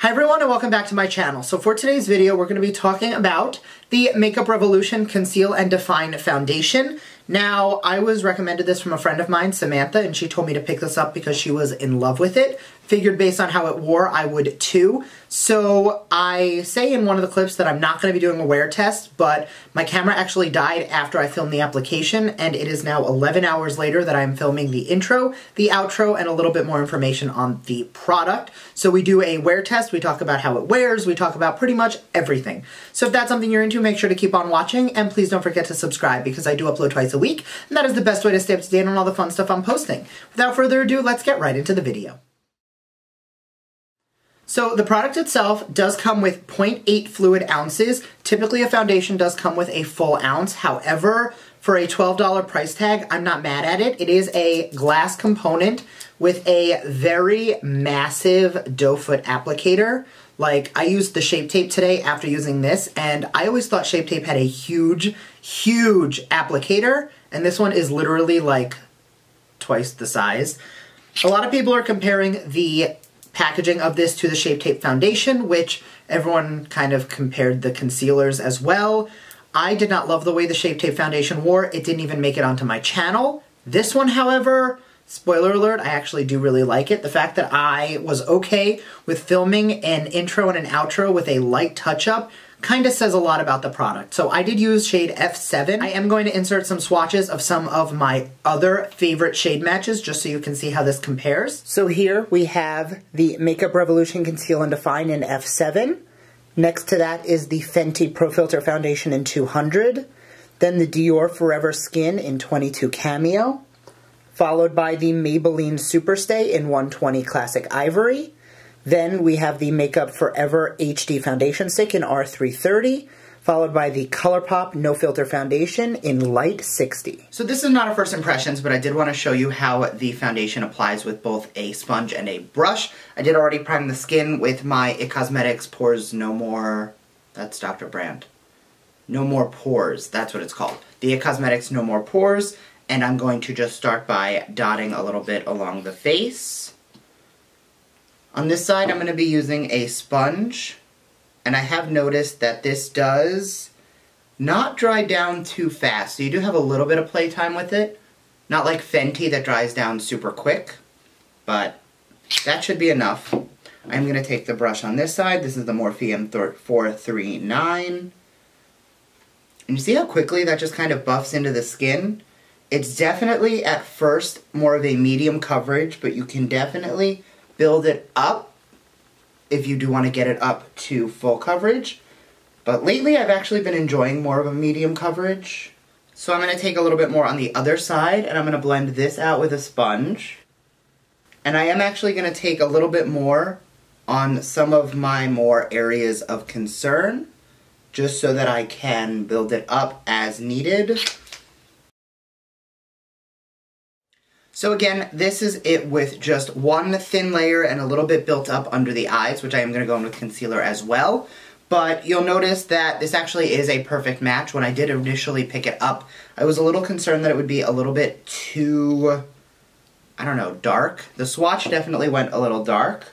Hi everyone and welcome back to my channel. So for today's video we're going to be talking about the Makeup Revolution Conceal and Define Foundation. Now I was recommended this from a friend of mine, Samantha, and she told me to pick this up because she was in love with it. Figured based on how it wore I would too. So I say in one of the clips that I'm not going to be doing a wear test, but my camera actually died after I filmed the application and it is now 11 hours later that I'm filming the intro, the outro, and a little bit more information on the product. So we do a wear test, we talk about how it wears, we talk about pretty much everything. So if that's something you're into, make sure to keep on watching and please don't forget to subscribe because I do upload twice a week and that is the best way to stay up to date on all the fun stuff I'm posting. Without further ado, let's get right into the video. So the product itself does come with 0.8 fluid ounces. Typically a foundation does come with a full ounce. However, for a $12 price tag, I'm not mad at it. It is a glass component with a very massive doe foot applicator. Like, I used the Shape Tape today after using this, and I always thought Shape Tape had a huge applicator, and this one is literally like twice the size. A lot of people are comparing the packaging of this to the Shape Tape foundation, which everyone kind of compared the concealers as well. I did not love the way the Shape Tape foundation wore. It didn't even make it onto my channel. This one, however, spoiler alert, I actually do really like it. The fact that I was okay with filming an intro and an outro with a light touch-up kind of says a lot about the product. So I did use shade F7. I am going to insert some swatches of some of my other favorite shade matches just so you can see how this compares. So here we have the Makeup Revolution Conceal and Define in F7. Next to that is the Fenty Pro Filter Foundation in 200. Then the Dior Forever Skin in 22 Cameo. Followed by the Maybelline Superstay in 120 Classic Ivory. Then we have the Makeup Forever HD Foundation Stick in R330, followed by the ColourPop No Filter Foundation in Light 60. So this is not a first impressions, but I did want to show you how the foundation applies with both a sponge and a brush. I did already prime the skin with my IT Cosmetics Pores No More, that's Dr. Brandt. No More Pores, that's what it's called. The IT Cosmetics No More Pores, and I'm going to just start by dotting a little bit along the face. On this side, I'm going to be using a sponge, and I have noticed that this does not dry down too fast, so you do have a little bit of playtime with it. Not like Fenty that dries down super quick, but that should be enough. I'm going to take the brush on this side. This is the Morphe M439. And you see how quickly that just kind of buffs into the skin? It's definitely, at first, more of a medium coverage, but you can definitely build it up if you do want to get it up to full coverage. But lately I've actually been enjoying more of a medium coverage. So I'm going to take a little bit more on the other side and I'm going to blend this out with a sponge. And I am actually going to take a little bit more on some of my more areas of concern, just so that I can build it up as needed. So again, this is it with just one thin layer and a little bit built up under the eyes, which I am going to go in with concealer as well. But you'll notice that this actually is a perfect match. When I did initially pick it up, I was a little concerned that it would be a little bit too, I don't know, dark. The swatch definitely went a little dark,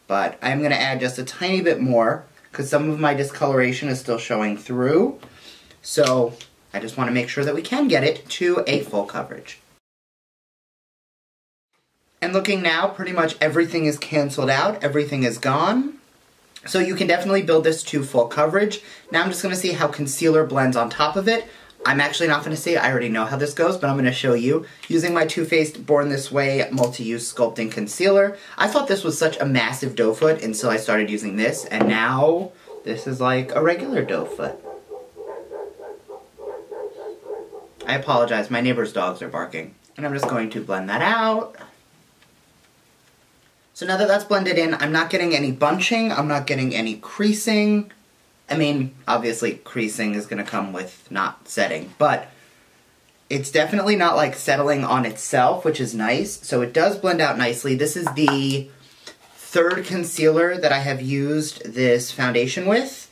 but I'm going to add just a tiny bit more because some of my discoloration is still showing through. So I just want to make sure that we can get it to a full coverage. And looking now, pretty much everything is canceled out, everything is gone. So you can definitely build this to full coverage. Now I'm just going to see how concealer blends on top of it. I'm actually not going to see it, I already know how this goes, but I'm going to show you using my Too Faced Born This Way Multi-Use Sculpting Concealer. I thought this was such a massive doe foot until I started using this, and now this is like a regular doe foot. I apologize, my neighbor's dogs are barking. And I'm just going to blend that out. So now that that's blended in, I'm not getting any bunching, I'm not getting any creasing. I mean, obviously creasing is going to come with not setting, but it's definitely not like settling on itself, which is nice. So it does blend out nicely. This is the third concealer that I have used this foundation with,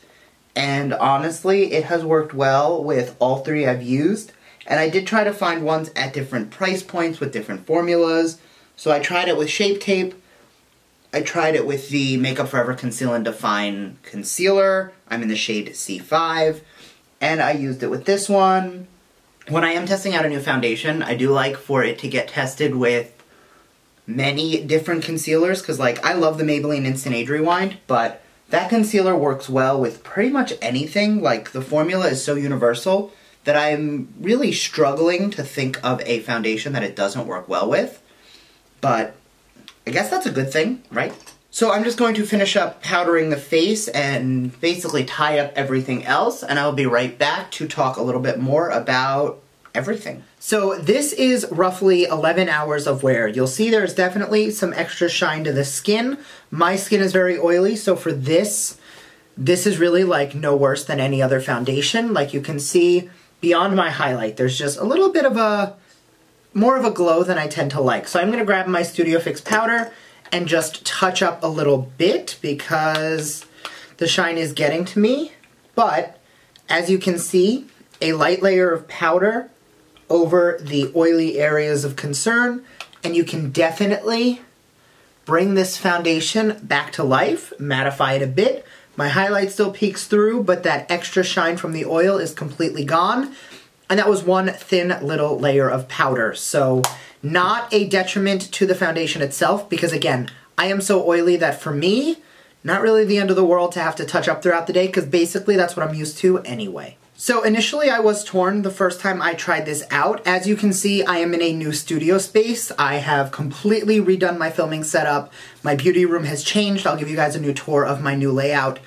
and honestly, it has worked well with all three I've used. And I did try to find ones at different price points with different formulas. So I tried it with Shape Tape. I tried it with the Makeup Forever Conceal and Define Concealer. I'm in the shade C5. And I used it with this one. When I am testing out a new foundation, I do like for it to get tested with many different concealers, because like I love the Maybelline Instant Age Rewind, but that concealer works well with pretty much anything. Like the formula is so universal that I'm really struggling to think of a foundation that it doesn't work well with. But I guess that's a good thing, right? So I'm just going to finish up powdering the face and basically tie up everything else, and I'll be right back to talk a little bit more about everything. So this is roughly 11 hours of wear. You'll see there's definitely some extra shine to the skin. My skin is very oily, so for this is really like no worse than any other foundation. Like you can see beyond my highlight, there's just a little bit of more of a glow than I tend to like. So I'm gonna grab my Studio Fix powder and just touch up a little bit because the shine is getting to me. But as you can see, a light layer of powder over the oily areas of concern, and you can definitely bring this foundation back to life, mattify it a bit. My highlight still peeks through, but that extra shine from the oil is completely gone. And that was one thin little layer of powder. So not a detriment to the foundation itself, because again, I am so oily that for me, not really the end of the world to have to touch up throughout the day, because basically that's what I'm used to anyway. So initially I was torn the first time I tried this out. As you can see, I am in a new studio space. I have completely redone my filming setup. My beauty room has changed. I'll give you guys a new tour of my new layout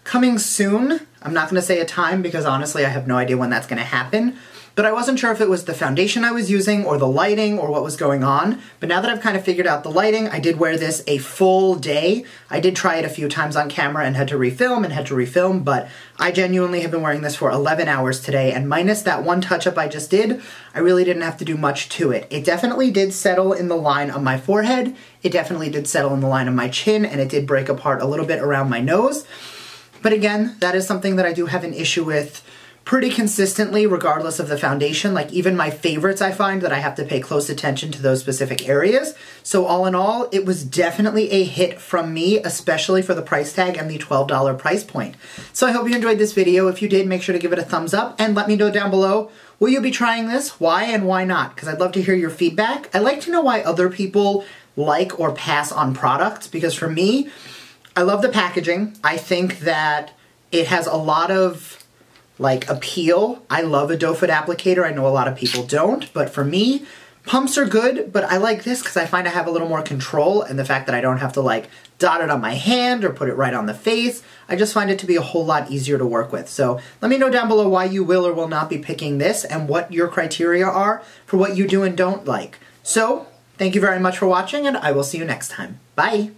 coming soon. I'm not going to say a time because honestly I have no idea when that's going to happen. But I wasn't sure if it was the foundation I was using or the lighting or what was going on. But now that I've kind of figured out the lighting, I did wear this a full day. I did try it a few times on camera and had to refilm, but I genuinely have been wearing this for 11 hours today, and minus that one touch-up I just did, I really didn't have to do much to it. It definitely did settle in the line of my forehead, it definitely did settle in the line of my chin, and it did break apart a little bit around my nose. But again, that is something that I do have an issue with pretty consistently, regardless of the foundation. Like even my favorites, I find that I have to pay close attention to those specific areas. So all in all, it was definitely a hit from me, especially for the price tag and the $12 price point. So I hope you enjoyed this video. If you did, make sure to give it a thumbs up and let me know down below, will you be trying this? Why and why not? Because I'd love to hear your feedback. I like to know why other people like or pass on products, because for me, I love the packaging. I think that it has a lot of like appeal. I love a doe foot applicator. I know a lot of people don't, but for me, pumps are good, but I like this because I find I have a little more control, and the fact that I don't have to like dot it on my hand or put it right on the face, I just find it to be a whole lot easier to work with. So let me know down below why you will or will not be picking this and what your criteria are for what you do and don't like. So thank you very much for watching, and I will see you next time. Bye!